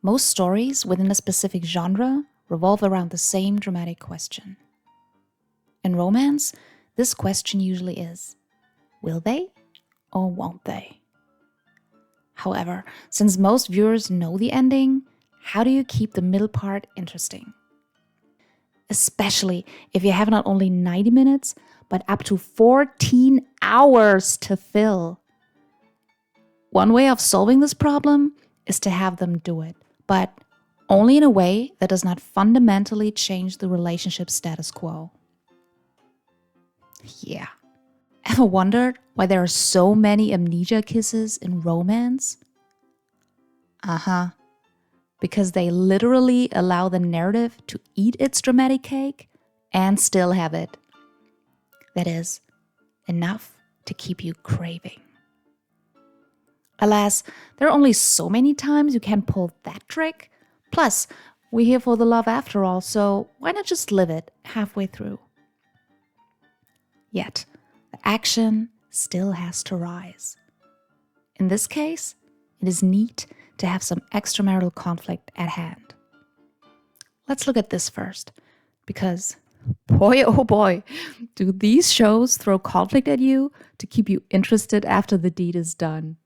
Most stories within a specific genre revolve around the same dramatic question. In romance, this question usually is, will they or won't they? However, since most viewers know the ending, how do you keep the middle part interesting? Especially if you have not only 90 minutes, but up to 14 hours to fill. One way of solving this problem is to have them do it, but only in a way that does not fundamentally change the relationship status quo. Yeah. Ever wondered why there are so many amnesia kisses in romance? Because they literally allow the narrative to eat its dramatic cake and still have it. That is, enough to keep you craving. Alas, there are only so many times you can pull that trick. Plus, we're here for the love after all, so why not just live it halfway through? Yet, the action still has to rise. In this case, it is neat to have some extramarital conflict at hand. Let's look at this first, because boy oh boy, do these shows throw conflict at you to keep you interested after the deed is done.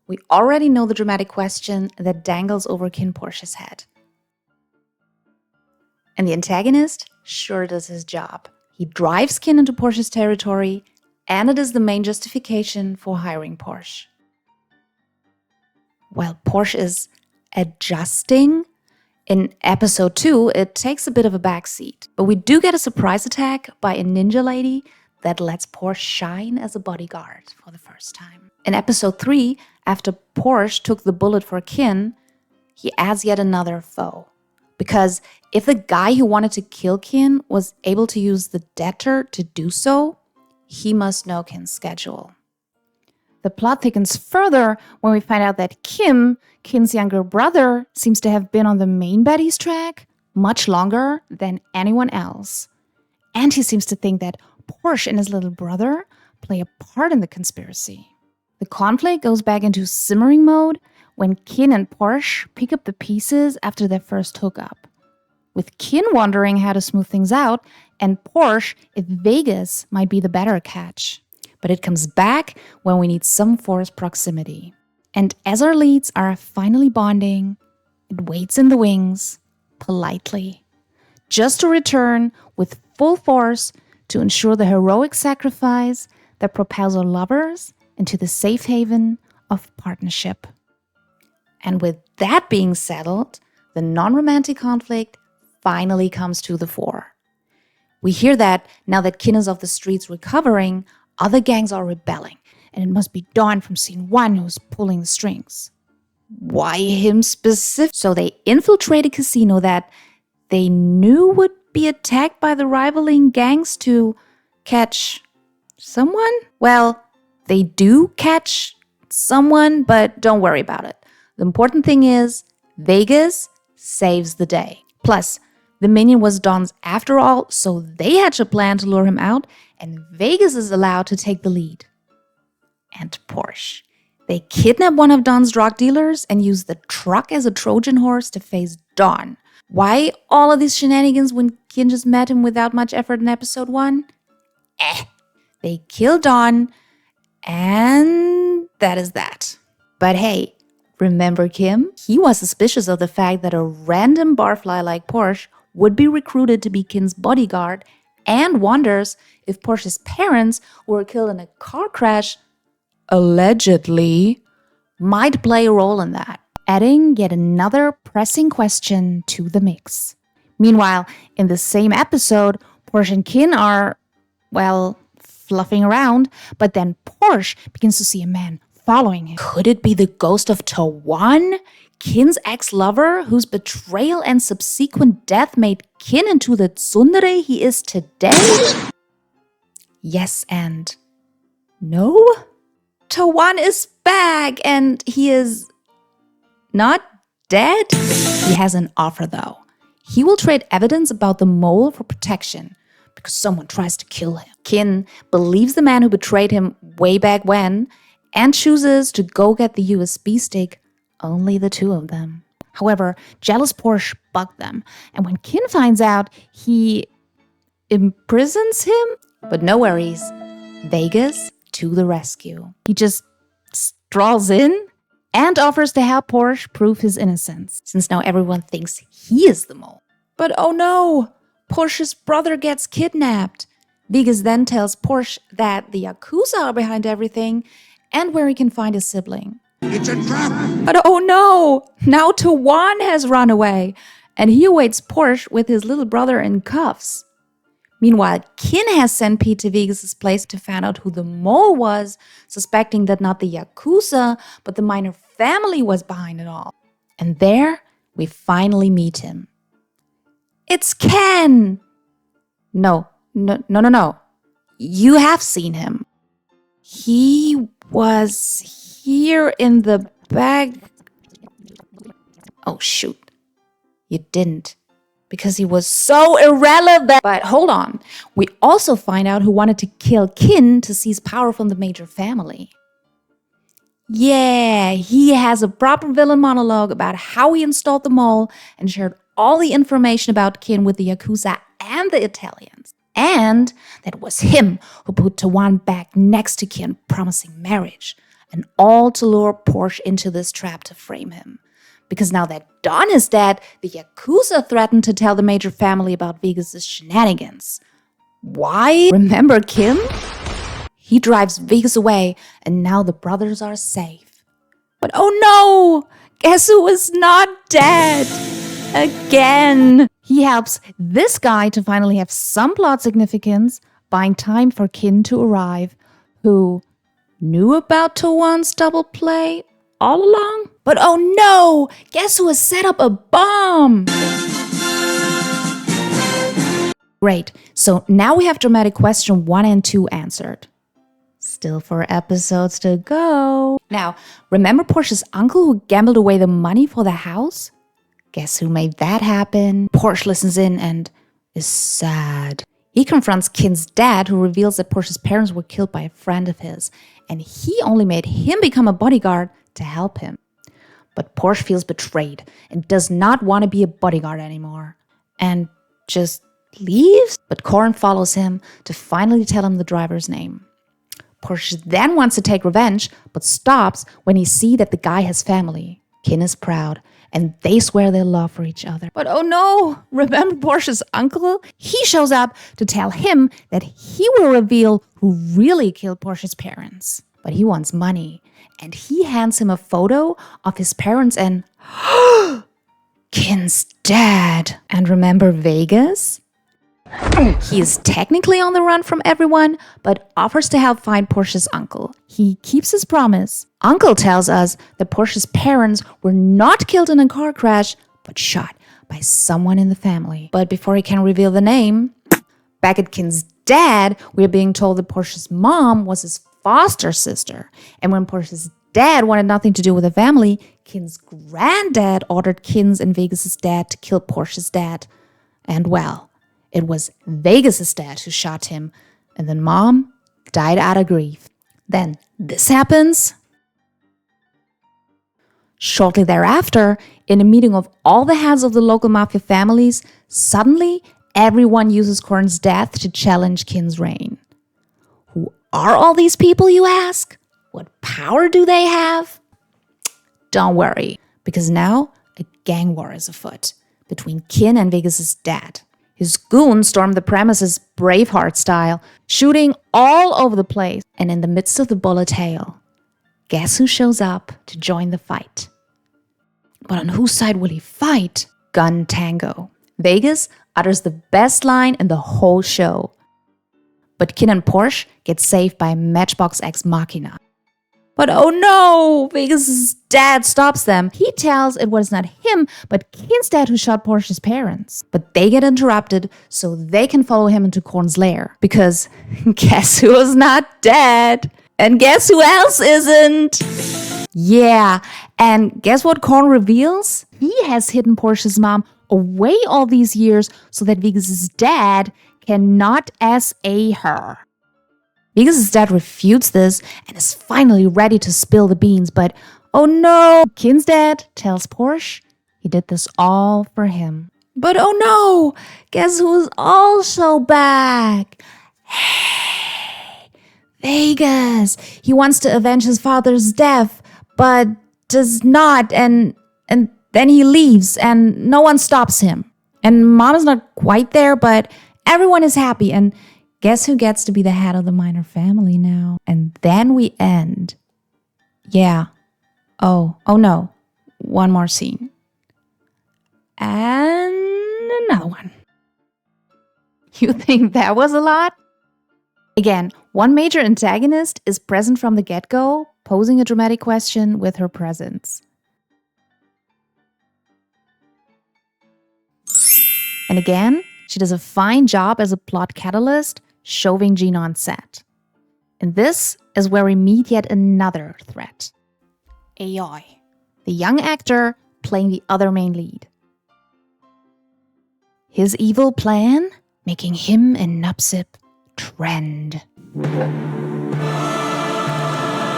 We already know the dramatic question that dangles over KinnPorsches' head. And the antagonist sure does his job. He drives Kinn into Porsche's territory, and it is the main justification for hiring Porsche. While Porsche is adjusting, in episode 2, it takes a bit of a backseat. But we do get a surprise attack by a ninja lady that lets Porsche shine as a bodyguard for the first time. In episode 3, after Porsche took the bullet for Kinn, he adds yet another foe. Because if the guy who wanted to kill Kinn was able to use the debtor to do so, he must know Kinn's schedule. The plot thickens further when we find out that Kim, Kinn's younger brother, seems to have been on the main baddie's track much longer than anyone else. And he seems to think that Porsche and his little brother play a part in the conspiracy. The conflict goes back into simmering mode when Kinn and Porsche pick up the pieces after their first hookup, with Kinn wondering how to smooth things out and Porsche if Vegas might be the better catch. But it comes back when we need some forced proximity. And as our leads are finally bonding, it waits in the wings, politely, just to return with full force to ensure the heroic sacrifice that propels our lovers into the safe haven of partnership. And with that being settled, the non-romantic conflict finally comes to the fore. We hear that now that Kinn is off the streets recovering, other gangs are rebelling, and it must be Dawn from scene 1 who's pulling the strings. Why him specific? So they infiltrate a casino that they knew would be attacked by the rivaling gangs to catch someone? Well, they do catch someone, but don't worry about it. The important thing is, Vegas saves the day. Plus, the minion was Don's after all, so they hatch a plan to lure him out, and Vegas is allowed to take the lead. And Porsche. They kidnap one of Don's drug dealers and use the truck as a Trojan horse to face Don. Why all of these shenanigans when Kinn just met him without much effort in episode 1? They kill Don, and that is that. But hey, remember Kim? He was suspicious of the fact that a random barfly like Porsche would be recruited to be Kinn's bodyguard and wonders if Porsche's parents, who were killed in a car crash, allegedly, might play a role in that, adding yet another pressing question to the mix. Meanwhile, in the same episode, Porsche and Kinn are, well, fluffing around, but then Porsche begins to see a man following him. Could it be the ghost of Tawan, Kinn's ex-lover, whose betrayal and subsequent death made Kinn into the tsundere he is today? Yes and no? Tawan is back and he is not dead? He has an offer though. He will trade evidence about the mole for protection because someone tries to kill him. Kinn believes the man who betrayed him way back when, and chooses to go get the USB stick, only the two of them. However, jealous Porsche bugged them, and when Kinn finds out, he imprisons him. But no worries, Vegas to the rescue. He just strolls in and offers to help Porsche prove his innocence, since now everyone thinks he is the mole. But oh no, Porsche's brother gets kidnapped. Vegas then tells Porsche that the Yakuza are behind everything and where he can find his sibling. It's a trap! But oh no, now Tawan has run away, and he awaits Porsche with his little brother in cuffs. Meanwhile, Kinn has sent Pete to Vegas' place to find out who the mole was, suspecting that not the Yakuza, but the minor family was behind it all. And there, we finally meet him. It's Ken! No. You have seen him. He was here in the bag. Oh, shoot. You didn't. Because he was so irrelevant. But hold on. We also find out who wanted to kill Kinn to seize power from the major family. Yeah, he has a proper villain monologue about how he installed the mole and shared all the information about Kinn with the Yakuza and the Italians. And that was him who put Tawan back next to Kinn, promising marriage. And all to lure Porsche into this trap to frame him. Because now that Don is dead, the Yakuza threatened to tell the major family about Vegas' shenanigans. Why? Remember Kim? He drives Vegas away, and now the brothers are safe. But oh no! Guess who is not dead? Again! He helps this guy to finally have some plot significance, buying time for Kinn to arrive, who knew about Tawan's double play all along? But oh no! Guess who has set up a bomb? Great, so now we have dramatic question 1 and 2 answered. Still 4 episodes to go. Now, remember Porsche's uncle who gambled away the money for the house? Guess who made that happen? Porsche listens in and is sad. He confronts Kinn's dad, who reveals that Porsche's parents were killed by a friend of his, and he only made him become a bodyguard to help him. But Porsche feels betrayed and does not want to be a bodyguard anymore, and just leaves. But Korn follows him to finally tell him the driver's name. Porsche then wants to take revenge, but stops when he sees that the guy has family. Kinn is proud, and they swear their love for each other. But oh no! Remember Porsche's uncle? He shows up to tell him that he will reveal who really killed Porsche's parents. But he wants money, and he hands him a photo of his parents and Kinn's dad. And remember Vegas? He is technically on the run from everyone, but offers to help find Porsche's uncle. He keeps his promise. Uncle tells us that Porsche's parents were not killed in a car crash, but shot by someone in the family. But before he can reveal the name, back at Kinn's dad, we are being told that Porsche's mom was his foster sister. And when Porsche's dad wanted nothing to do with the family, Kinn's granddad ordered Kinn's and Vegas' dad to kill Porsche's dad. And well, it was Vegas' dad who shot him, and then mom died out of grief. Then this happens. Shortly thereafter, in a meeting of all the heads of the local mafia families, suddenly everyone uses Korn's death to challenge Kinn's reign. Who are all these people, you ask? What power do they have? Don't worry, because now a gang war is afoot between Kinn and Vegas' dad. His goons storm the premises Braveheart style, shooting all over the place. And in the midst of the bullet hail, guess who shows up to join the fight? But on whose side will he fight? Gun Tango. Vegas utters the best line in the whole show. But Kinn and Porsche get saved by Matchbox X Machina. But oh no! Vegas' dad stops them. He tells it was not him, but Kinn's dad who shot Porsche's parents. But they get interrupted so they can follow him into Korn's lair. Because guess who is not dead? And guess who else isn't? Yeah, and guess what Korn reveals? He has hidden Porsche's mom away all these years so that Vegas' dad cannot SA her. Vegas' dad refutes this and is finally ready to spill the beans, but oh no, Kinn's dad tells Porsche he did this all for him. But oh no, guess who's also back? Hey, Vegas. He wants to avenge his father's death, but does not, and then he leaves and no one stops him. And mom is not quite there, but everyone is happy, and guess who gets to be the head of the minor family now? And then we end. Yeah. Oh no. One more scene. And another one. You think that was a lot? Again, one major antagonist is present from the get-go, posing a dramatic question with her presence. And again, she does a fine job as a plot catalyst, shoving Jean on set. And this is where we meet yet another threat. Yaoi, the young actor playing the other main lead. His evil plan? Making him and Nupsip trend.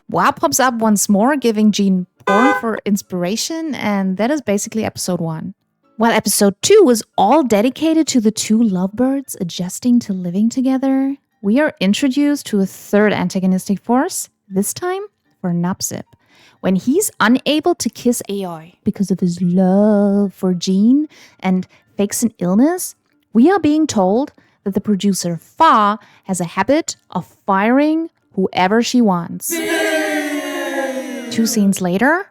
Wow pops up once more, giving Jean porn for inspiration, and that is basically episode 1. While episode 2 was all dedicated to the two lovebirds adjusting to living together, we are introduced to a third antagonistic force, this time for Nupsip. When he's unable to kiss Yaoi because of his love for Jean and fakes an illness, we are being told that the producer Fa has a habit of firing whoever she wants. 2 scenes later,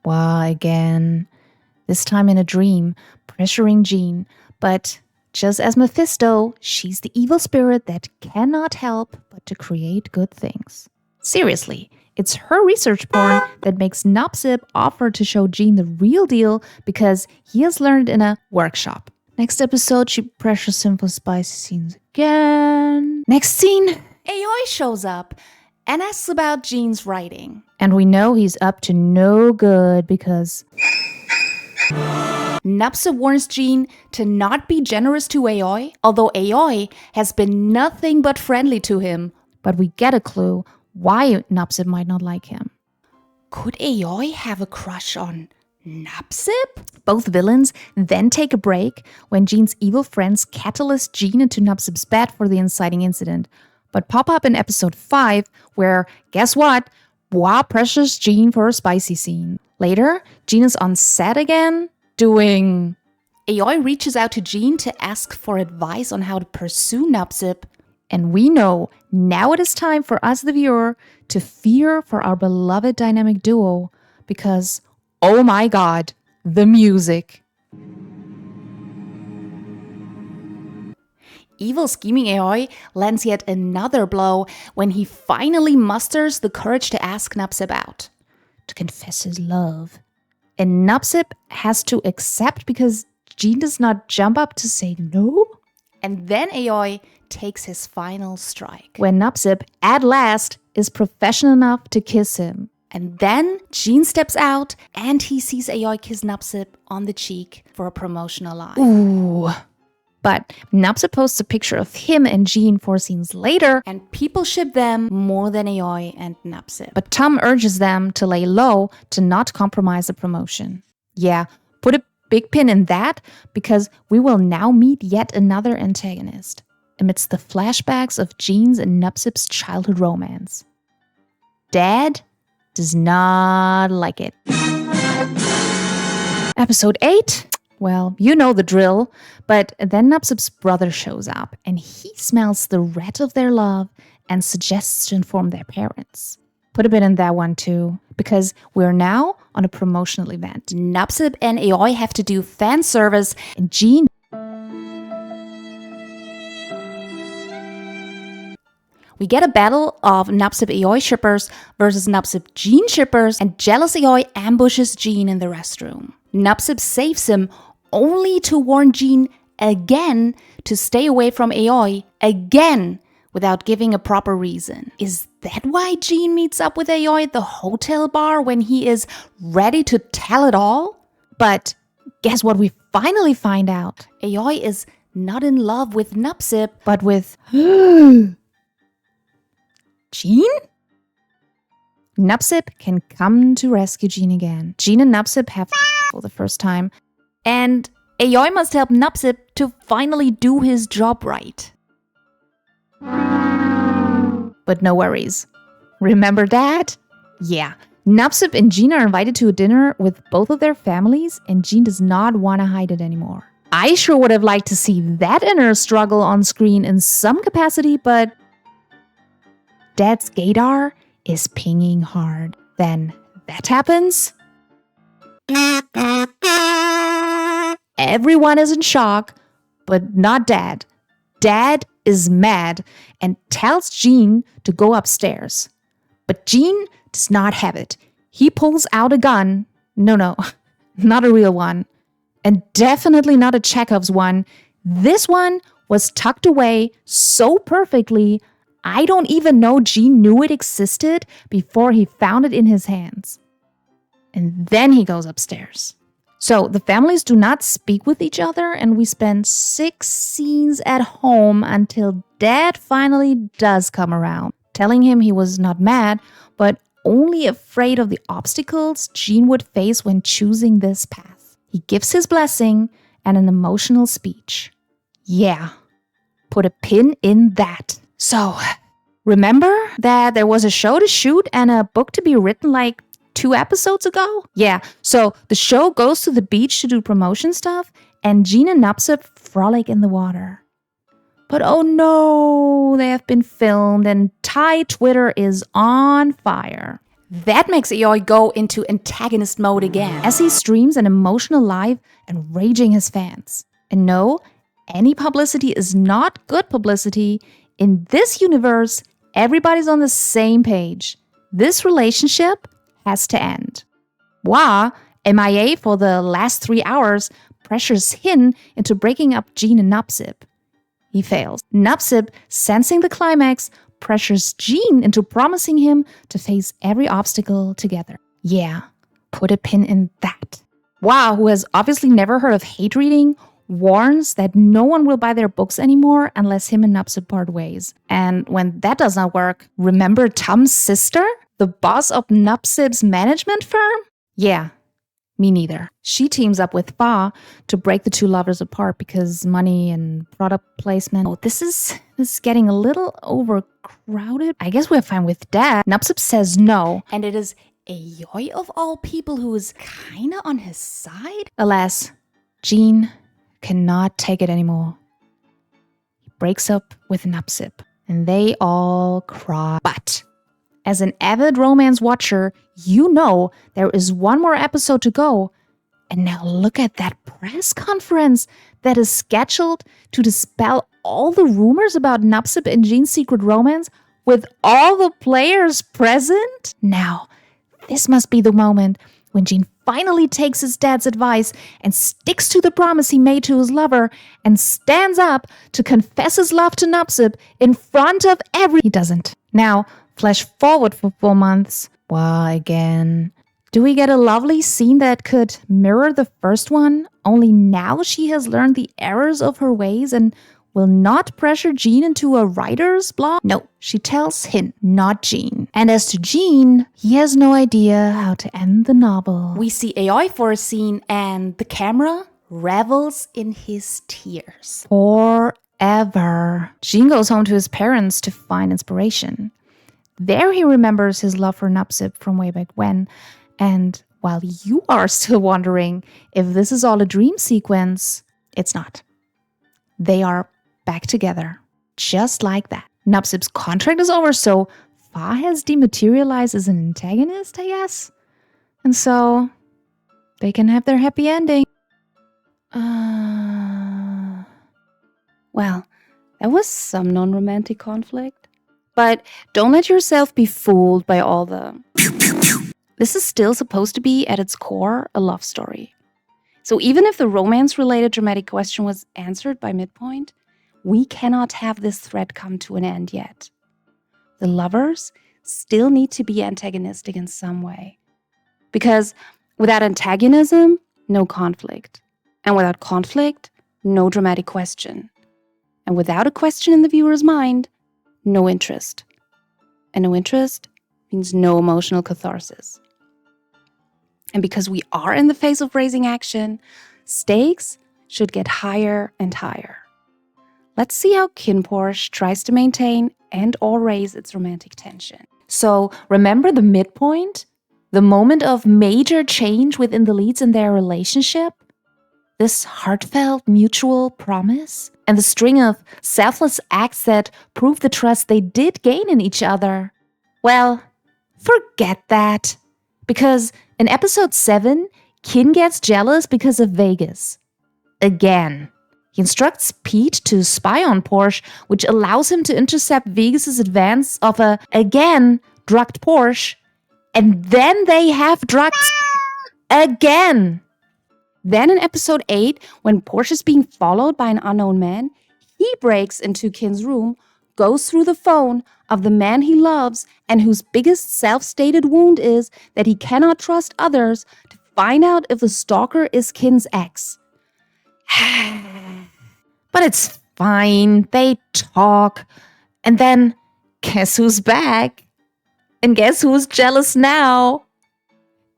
Wa again, this time in a dream, pressuring Jean, but just as Mephisto, she's the evil spirit that cannot help but to create good things. Seriously, it's her research porn that makes Nupsip offer to show Jean the real deal because he has learned in a workshop. Next episode, she pressures him for spicy scenes again. Next scene, Yaoi shows up and asks about Jean's writing. And we know he's up to no good because Nupsip warns Jean to not be generous to Yaoi, although Yaoi has been nothing but friendly to him. But we get a clue why Nupsip might not like him. Could Yaoi have a crush on Nupsip? Both villains then take a break when Jean's evil friends catalyst Jean into Nupsip's bed for the inciting incident, but pop up in episode 5 where, guess what? Bois pressures Jean for a spicy scene. Later, Jean is on set again, doing... Yaoi reaches out to Jean to ask for advice on how to pursue Nupsip. And we know now it is time for us, the viewer, to fear for our beloved dynamic duo because, oh my god, the music. Evil scheming Yaoi lands yet another blow when he finally musters the courage to ask Nupsip out, to confess his love. And Nupsip has to accept because Jean does not jump up to say no. And then Yaoi takes his final strike, when Nupsip, at last, is professional enough to kiss him. And then Jean steps out and he sees Yaoi kiss Nupsip on the cheek for a promotional line. Ooh. But Nupsip posts a picture of him and Jean 4 scenes later, and people ship them more than Yaoi and Nupsip. But Tom urges them to lay low to not compromise the promotion. Yeah, put a big pin in that, because we will now meet yet another antagonist amidst the flashbacks of Jean's and Nupsip's childhood romance. Dad does not like it. Episode 8? Well, you know the drill, but then Nupsip's brother shows up and he smells the rat of their love and suggests to inform their parents. Put a bit in that one too, because we're now on a promotional event. Nupsip and Yaoi have to do fan service, and Jean we get a battle of Nupsip Yaoi shippers versus Nupsip Jean shippers, and jealous Yaoi ambushes Jean in the restroom. Nupsip saves him only to warn Jean again to stay away from Yaoi again without giving a proper reason. Is that why Jean meets up with Yaoi at the hotel bar when he is ready to tell it all? But guess what we finally find out? Yaoi is not in love with Nupsip, but with Jean? Nupsip can come to rescue Jean again. Jean and Nupsip have for the first time. And yaoi must help Nupsip to finally do his job right. But no worries. Remember Dad? Yeah. Nupsip and Jean are invited to a dinner with both of their families, and Jean does not want to hide it anymore. I sure would have liked to see that inner struggle on screen in some capacity, but Dad's gaydar is pinging hard. Then that happens. Everyone is in shock, but not Dad. Dad is mad and tells Jean to go upstairs. But Jean does not have it. He pulls out a gun. No, not a real one. And definitely not a Chekhov's one. This one was tucked away so perfectly, I don't even know Jean knew it existed before he found it in his hands. And then he goes upstairs. So the families do not speak with each other, and we spend 6 scenes at home until Dad finally does come around, telling him he was not mad, but only afraid of the obstacles Jean would face when choosing this path. He gives his blessing and an emotional speech. Yeah, put a pin in that. So, remember that there was a show to shoot and a book to be written like 2 episodes ago? Yeah, so the show goes to the beach to do promotion stuff, and Jean and Nupsip frolic in the water. But oh no, they have been filmed and Thai Twitter is on fire. That makes yaoi go into antagonist mode again, as he streams an emotional live and raging his fans. And no, any publicity is not good publicity. In this universe, everybody's on the same page. This relationship has to end. Hwa, MIA for the last 3 hours, pressures Hin into breaking up Jean and Nupsip. He fails. Nupsip, sensing the climax, pressures Jean into promising him to face every obstacle together. Yeah, put a pin in that. Hwa, who has obviously never heard of hate reading, warns that no one will buy their books anymore unless him and Nupsip part ways. And when that does not work, remember Tum's sister? The boss of Nupsip's management firm? Yeah, me neither. She teams up with Hwa to break the 2 lovers apart because money and product placement. Oh, this is getting a little overcrowded. I guess we're fine with Dad. Nupsip says no, and it is yaoi of all people who is kinda on his side. Alas, Jean cannot take it anymore. He breaks up with Nupsip, and they all cry. But as an avid romance watcher, you know there is 1 more episode to go. And now look at that press conference that is scheduled to dispel all the rumors about Nupsip and Jean's secret romance with all the players present. Now, this must be the moment when Jean finally takes his dad's advice and sticks to the promise he made to his lover and stands up to confess his love to Nupsip in front of He doesn't. Now, flash forward for 4 months. Why again? Do we get a lovely scene that could mirror the first one? Only now she has learned the errors of her ways and will not pressure Jean into a writer's block? No, she tells Hin, not Jean. And as to Jean, he has no idea how to end the novel. We see yaoi for a scene and the camera revels in his tears. Forever. Jean goes home to his parents to find inspiration. There he remembers his love for Nupsip from way back when. And while you are still wondering if this is all a dream sequence, it's not. They are back together, just like that. Nupsip's contract is over, so Hwa has dematerialized as an antagonist, I guess. And so they can have their happy ending. Well, that was some non-romantic conflict. But don't let yourself be fooled by all the... This is still supposed to be, at its core, a love story. So even if the romance-related dramatic question was answered by midpoint, we cannot have this thread come to an end yet. The lovers still need to be antagonistic in some way. Because without antagonism, no conflict. And without conflict, no dramatic question. And without a question in the viewer's mind, no interest. And no interest means no emotional catharsis. And because we are in the phase of raising action, stakes should get higher and higher. Let's see how KinnPorsche tries to maintain and or raise its romantic tension. So remember the midpoint? The moment of major change within the leads in their relationship? This heartfelt mutual promise? And the string of selfless acts that prove the trust they did gain in each other? Well, forget that. Because in episode 7, Kinn gets jealous because of Vegas. Again. He instructs Pete to spy on Porsche, which allows him to intercept Vegas' advance of a, again, drugged Porsche. And then they have drugs again. Then in episode 8, when Porsche is being followed by an unknown man, he breaks into Kinn's room, goes through the phone of the man he loves and whose biggest self-stated wound is that he cannot trust others to find out if the stalker is Kinn's ex. But it's fine. They talk. And then, guess who's back? And guess who's jealous now?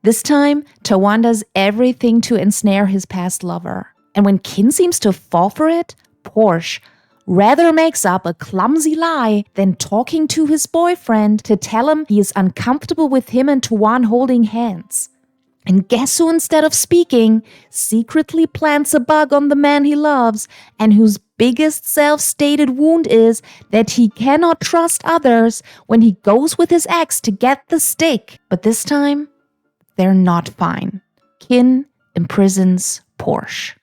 This time, Tawan does everything to ensnare his past lover. And when Kinn seems to fall for it, Porsche rather makes up a clumsy lie than talking to his boyfriend to tell him he is uncomfortable with him and Tawan holding hands. And guess who, instead of speaking, secretly plants a bug on the man he loves and whose biggest self-stated wound is that he cannot trust others when he goes with his ex to get the stick. But this time, they're not fine. Kinn imprisons Porsche,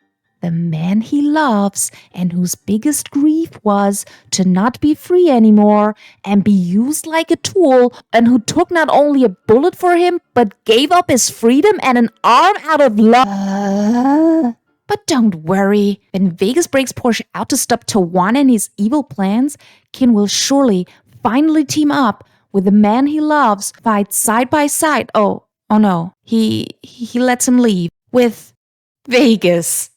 the man he loves and whose biggest grief was to not be free anymore and be used like a tool, and who took not only a bullet for him but gave up his freedom and an arm out of love. But don't worry, when Vegas breaks Porsche out to stop Tawan and his evil plans, Kinn will surely finally team up with the man he loves, fight side by side. Oh no, he lets him leave with Vegas.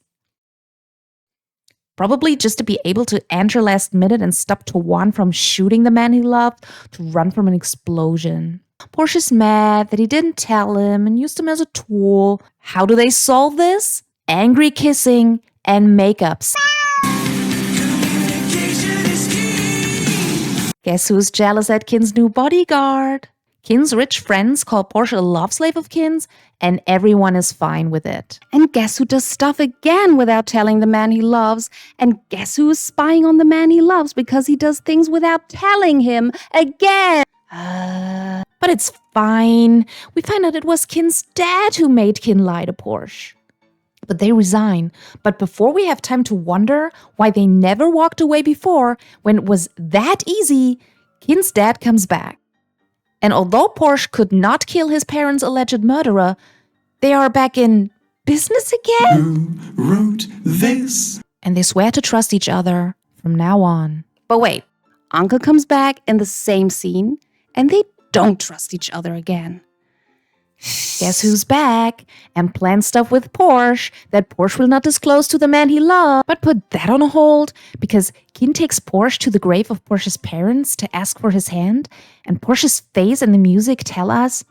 Probably just to be able to enter last minute and stop Tawan from shooting the man he loved to run from an explosion. Porsche's mad that he didn't tell him and used him as a tool. How do they solve this? Angry kissing and makeups. Guess who's jealous at Kinn's new bodyguard? Kinn's rich friends call Porsche a love slave of Kinn's, and everyone is fine with it. And guess who does stuff again without telling the man he loves? And guess who is spying on the man he loves because he does things without telling him again? But it's fine. We find out it was Kinn's dad who made Kinn lie to Porsche. But they resign. But before we have time to wonder why they never walked away before, when it was that easy, Kinn's dad comes back. And although Porsche could not kill his parents' alleged murderer, they are back in business again. Who wrote this? And they swear to trust each other from now on. But wait, Uncle comes back in the same scene, and they don't trust each other again. Guess who's back and plans stuff with Porsche that Porsche will not disclose to the man he loves, but put that on a hold because Kinn takes Porsche to the grave of Porsche's parents to ask for his hand, and Porsche's face and the music tell us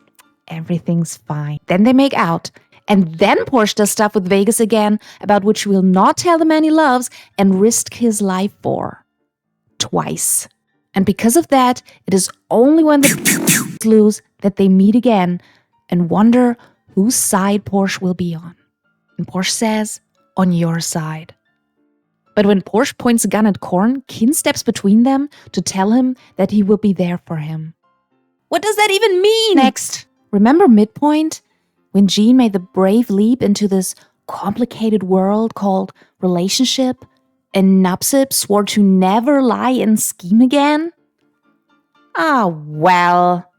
everything's fine. Then they make out, and then Porsche does stuff with Vegas again about which he will not tell the man he loves and risk his life for. Twice. And because of that, it is only when the lose that they meet again and wonder whose side Porsche will be on. And Porsche says, on your side. But when Porsche points a gun at Korn, Kinn steps between them to tell him that he will be there for him. What does that even mean? Next, remember midpoint? When Jean made the brave leap into this complicated world called relationship, and Nupsip swore to never lie and scheme again? Well.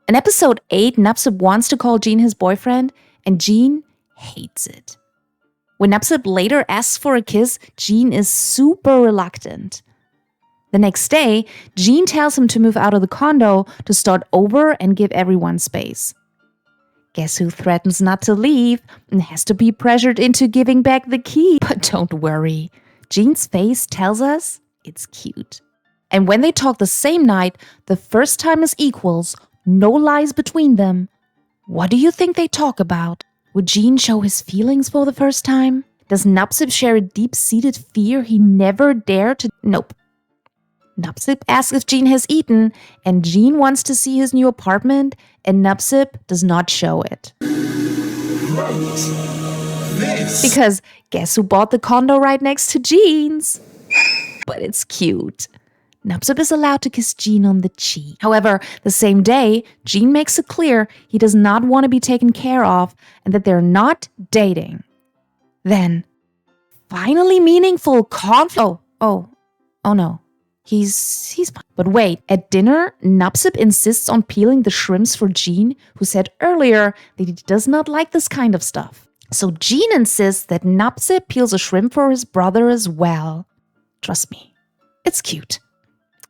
In episode 8, Nupsip wants to call Jean his boyfriend, and Jean hates it. When Nupsip later asks for a kiss, Jean is super reluctant. The next day, Jean tells him to move out of the condo to start over and give everyone space. Guess who threatens not to leave and has to be pressured into giving back the key? But don't worry, Jean's face tells us it's cute. And when they talk the same night, the first time is equals, no lies between them. What do you think they talk about? Would Jean show his feelings for the first time? Does Nupsip share a deep-seated fear he never dared to... Nope. Nupsip asks if Jean has eaten, and Jean wants to see his new apartment, and Nupsip does not show it. Because guess who bought the condo right next to Jean's? But it's cute. Nupsip is allowed to kiss Jean on the cheek. However, the same day, Jean makes it clear he does not want to be taken care of and that they're not dating. Then, finally meaningful conflict. Oh no. He's fine. But wait, at dinner, Nupsip insists on peeling the shrimps for Jean, who said earlier that he does not like this kind of stuff. So Jean insists that Nupsip peels a shrimp for his brother as well. Trust me, it's cute.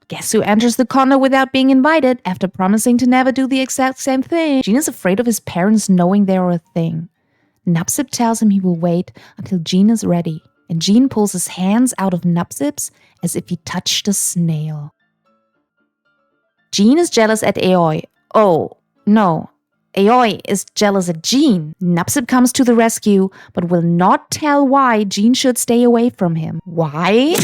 Guess who enters the condo without being invited after promising to never do the exact same thing? Jean is afraid of his parents knowing they are a thing. Nupsip tells him he will wait until Jean is ready, and Jean pulls his hands out of Nupsip's as if he touched a snail. Jean is jealous at Aoi. Oh, no. Aoi is jealous at Jean. Nupsip comes to the rescue, but will not tell why Jean should stay away from him. Why?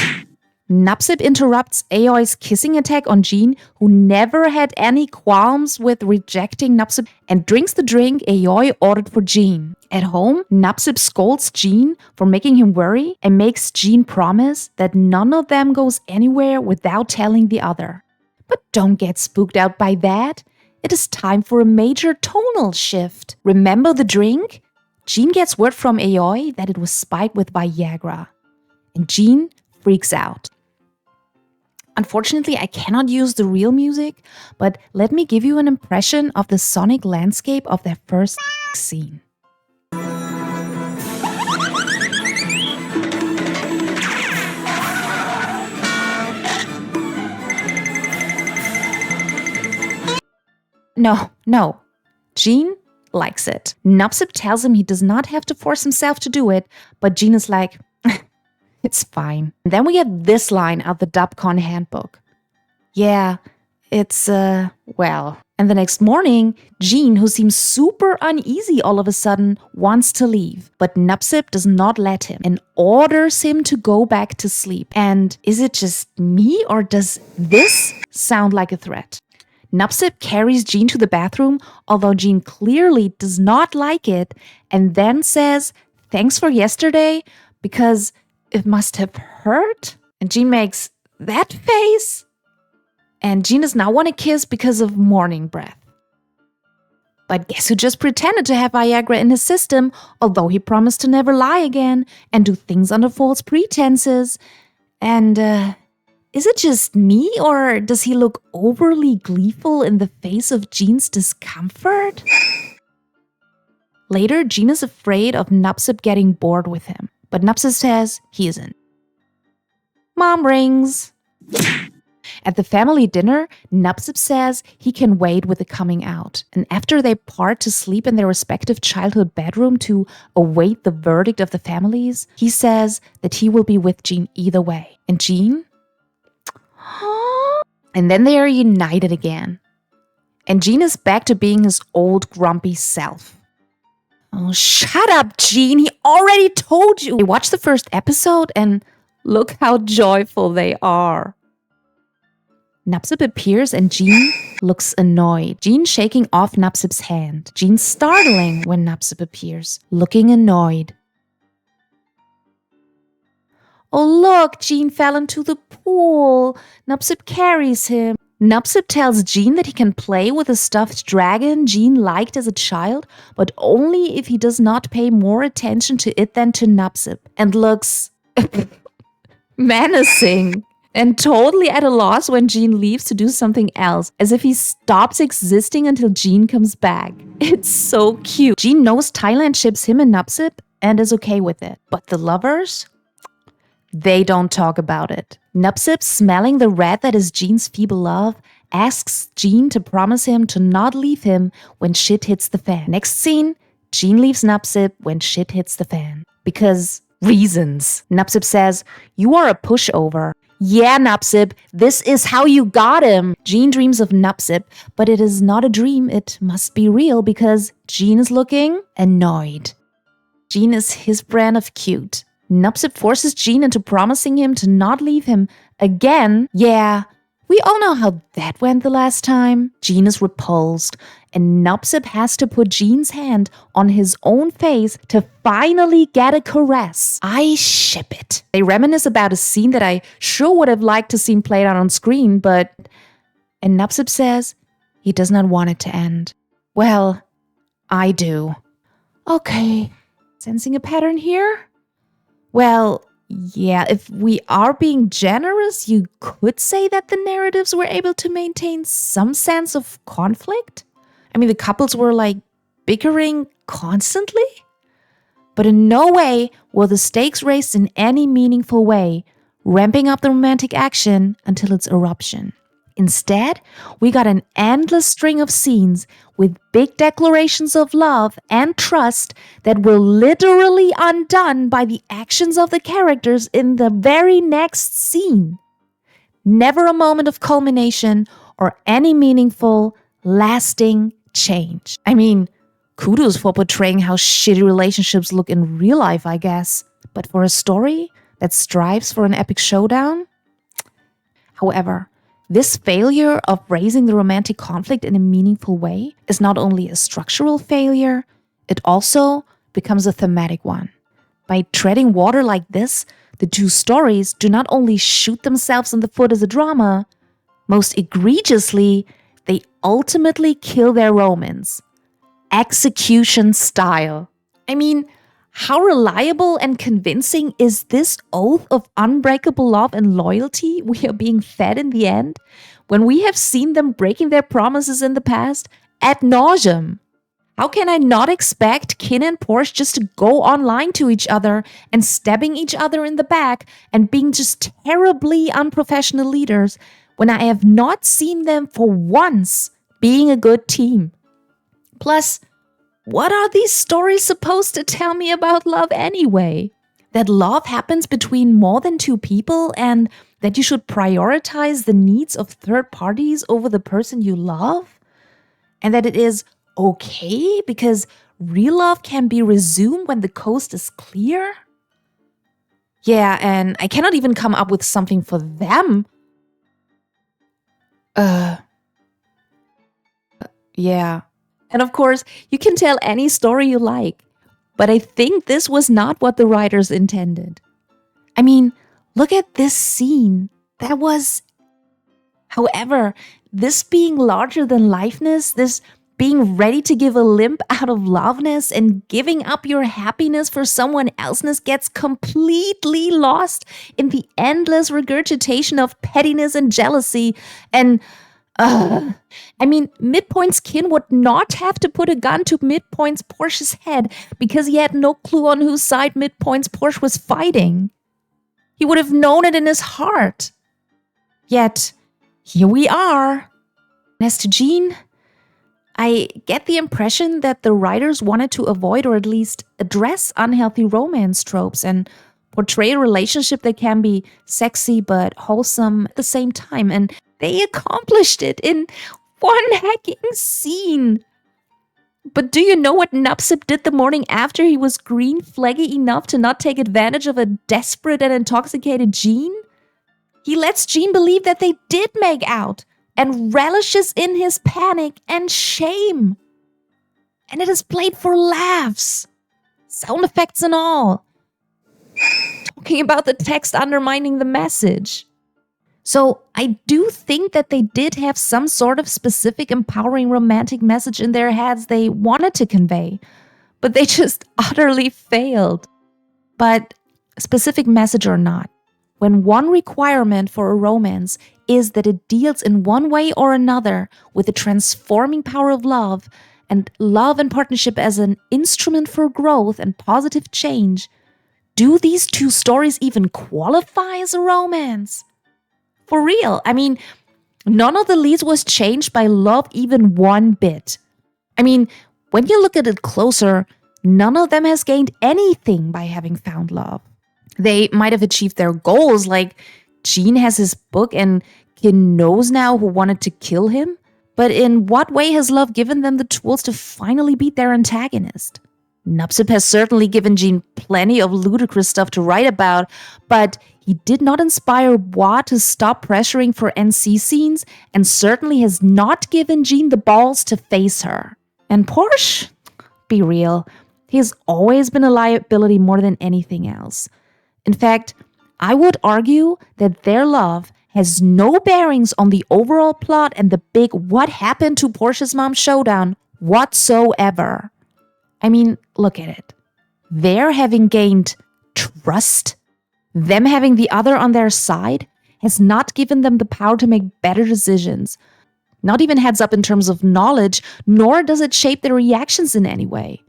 Nupsip interrupts Aoi's kissing attack on Jean, who never had any qualms with rejecting Nupsip, and drinks the drink Aoi ordered for Jean. At home, Nupsip scolds Jean for making him worry and makes Jean promise that none of them goes anywhere without telling the other. But don't get spooked out by that. It is time for a major tonal shift. Remember the drink? Jean gets word from Aoi that it was spiked with Viagra. And Jean freaks out. Unfortunately, I cannot use the real music, but let me give you an impression of the sonic landscape of their first scene. No. Jean likes it. Nupsip tells him he does not have to force himself to do it, but Jean is like, it's fine. And then we get this line out the DubCon handbook. Yeah, it's, well. And the next morning, Jean, who seems super uneasy all of a sudden, wants to leave. But Nupsip does not let him and orders him to go back to sleep. And is it just me or does this sound like a threat? Nupsip carries Jean to the bathroom, although Jean clearly does not like it, and then says, thanks for yesterday, because it must have hurt. And Jean makes that face. And Jean does not want to kiss because of morning breath. But guess who just pretended to have Viagra in his system, although he promised to never lie again and do things under false pretenses? And, is it just me, or does he look overly gleeful in the face of Jean's discomfort? Later, Jean is afraid of Nupsip getting bored with him, but Nupsip says he isn't. Mom rings. At the family dinner, Nupsip says he can wait with the coming out, and after they part to sleep in their respective childhood bedroom to await the verdict of the families, he says that he will be with Jean either way. And Jean? And then they are united again. And Jean is back to being his old grumpy self. Oh, shut up, Jean. He already told you. We watched the first episode and look how joyful they are. Nupsip appears and Jean looks annoyed. Jean shaking off Nupsip's hand. Jean startling when Nupsip appears, looking annoyed. Oh look, Jean fell into the pool. Nupsip carries him. Nupsip tells Jean that he can play with a stuffed dragon Jean liked as a child, but only if he does not pay more attention to it than to Nupsip, and looks menacing and totally at a loss when Jean leaves to do something else, as if he stops existing until Jean comes back. It's so cute. Jean knows Thailand ships him and Nupsip and is okay with it, but the lovers? They don't talk about it. Nupsip, smelling the rat that is Jean's feeble love, asks Jean to promise him to not leave him when shit hits the fan. Next scene, Jean leaves Nupsip when shit hits the fan. Because reasons. Nupsip says, you are a pushover. Yeah, Nupsip, this is how you got him. Jean dreams of Nupsip, but it is not a dream. It must be real because Jean is looking annoyed. Jean is his brand of cute. Nupsip forces Jean into promising him to not leave him again. Yeah, we all know how that went the last time. Jean is repulsed, and Nupsip has to put Jean's hand on his own face to finally get a caress. I ship it. They reminisce about a scene that I sure would have liked to see played out on screen, and Nupsip says he does not want it to end. Well, I do. Okay, sensing a pattern here? Well, yeah, if we are being generous, you could say that the narratives were able to maintain some sense of conflict. I mean, the couples were like bickering constantly, but in no way were the stakes raised in any meaningful way, ramping up the romantic action until its eruption. Instead, we got an endless string of scenes with big declarations of love and trust that were literally undone by the actions of the characters in the very next scene. Never a moment of culmination or any meaningful, lasting change. I mean, kudos for portraying how shitty relationships look in real life, I guess. But for a story that strives for an epic showdown? However, this failure of raising the romantic conflict in a meaningful way is not only a structural failure, it also becomes a thematic one. By treading water like this, the two stories do not only shoot themselves in the foot as a drama, most egregiously, they ultimately kill their romance. Execution style. I mean, how reliable and convincing is this oath of unbreakable love and loyalty we are being fed in the end, when we have seen them breaking their promises in the past ad nauseum? How can I not expect Kinn and Porsche just to go online to each other and stabbing each other in the back and being just terribly unprofessional leaders when I have not seen them for once being a good team? Plus, what are these stories supposed to tell me about love anyway? That love happens between more than two people and that you should prioritize the needs of third parties over the person you love? And that it is okay because real love can be resumed when the coast is clear? Yeah, and I cannot even come up with something for them. Yeah. And of course, you can tell any story you like, but I think this was not what the writers intended. I mean, look at this scene. That was... However, this being larger than lifeness, this being ready to give a limp out of loveness and giving up your happiness for someone else's gets completely lost in the endless regurgitation of pettiness and jealousy and... I mean, Midpoint's Kinn would not have to put a gun to Midpoint's Porsche's head because he had no clue on whose side Midpoint's Porsche was fighting. He would have known it in his heart. Yet, here we are. As to Jean, I get the impression that the writers wanted to avoid or at least address unhealthy romance tropes and portray a relationship that can be sexy but wholesome at the same time, and they accomplished it in one hacking scene. But do you know what Nupsip did the morning after he was green flaggy enough to not take advantage of a desperate and intoxicated Jean? He lets Jean believe that they did make out and relishes in his panic and shame. And it is played for laughs, sound effects and all, talking about the text undermining the message. So I do think that they did have some sort of specific empowering romantic message in their heads they wanted to convey, but they just utterly failed. But specific message or not, when one requirement for a romance is that it deals in one way or another with the transforming power of love and partnership as an instrument for growth and positive change, do these two stories even qualify as a romance? For real, I mean, none of the leads was changed by love even one bit. I mean, when you look at it closer, none of them has gained anything by having found love. They might have achieved their goals, like Jean has his book and Kinn knows now who wanted to kill him? But in what way has love given them the tools to finally beat their antagonist? Nupsip has certainly given Jean plenty of ludicrous stuff to write about, but he did not inspire Bois to stop pressuring for NC scenes and certainly has not given Jean the balls to face her. And Porsche? Be real, he has always been a liability more than anything else. In fact, I would argue that their love has no bearings on the overall plot and the big what happened to Porsche's mom showdown whatsoever. I mean, look at it. Their having gained trust, them having the other on their side, has not given them the power to make better decisions. Not even heads up in terms of knowledge, nor does it shape their reactions in any way.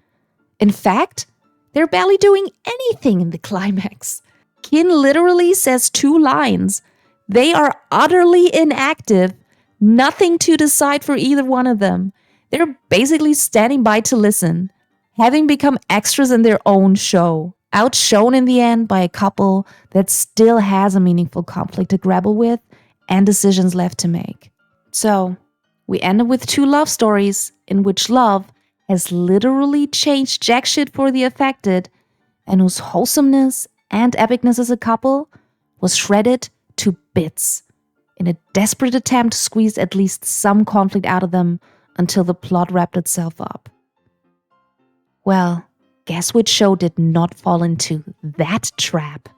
In fact, they're barely doing anything in the climax. Kinn literally says 2 lines. They are utterly inactive, nothing to decide for either one of them. They're basically standing by to listen, having become extras in their own show, outshone in the end by a couple that still has a meaningful conflict to grapple with and decisions left to make. So, we end up with 2 love stories in which love has literally changed jack shit for the affected and whose wholesomeness and epicness as a couple was shredded to bits in a desperate attempt to squeeze at least some conflict out of them until the plot wrapped itself up. Well, guess which show did not fall into that trap?